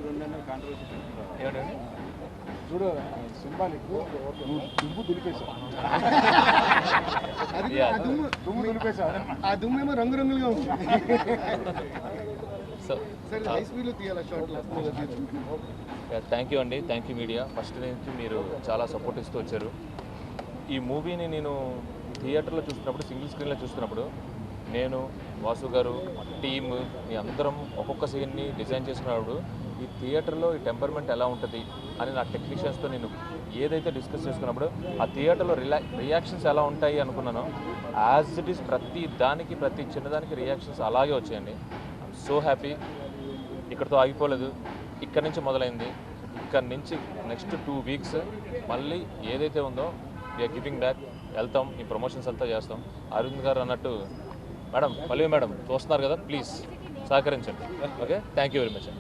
ఏమిటండి చూడు సింబాలిక్ దుమ్ము దులిపేశావు దుమ్ము దులిపేశావు ఆ దుమ్ము ఏమో రంగురంగులుగా ఉంది సరే హై స్పీడ్లో తీయాలి షార్ట్లో థ్యాంక్ యూ అండి, థ్యాంక్ యూ మీడియా. ఫస్ట్ నుంచి మీరు చాలా సపోర్ట్ ఇస్తూ వచ్చారు. ఈ మూవీని నేను థియేటర్లో చూస్తున్నప్పుడు, సింగిల్ స్క్రీన్లో చూస్తున్నప్పుడు నేను, వాసు గారు, టీమ్ మీ అందరం ఒక్కొక్క సీన్ని డిజైన్ చేసుకున్నప్పుడు ఈ థియేటర్లో ఈ టెంపర్మెంట్ ఎలా ఉంటుంది అని నా టెక్నీషియన్స్తో నేను ఏదైతే డిస్కస్ చేసుకున్నప్పుడు ఆ థియేటర్లో రియాక్షన్స్ ఎలా ఉంటాయి అనుకున్నానో యాజ్ ఇట్ ఈస్ ప్రతి దానికి, ప్రతి చిన్నదానికి రియాక్షన్స్ అలాగే వచ్చాయండి. I'm so happy. ఇక్కడితో ఆగిపోలేదు, ఇక్కడ నుంచి మొదలైంది. ఇక్కడ నుంచి నెక్స్ట్ 2 వీక్స్ మళ్ళీ ఏదైతే ఉందో వీఆర్ గివింగ్ బ్యాక్. వెళ్తాం, ఈ ప్రమోషన్స్ అంతా చేస్తాం. అరవింద్ గారు అన్నట్టు మేడం, పల్లవి మేడం చూస్తున్నారు కదా, ప్లీజ్ సహకరించండి. Okay, thank you very much.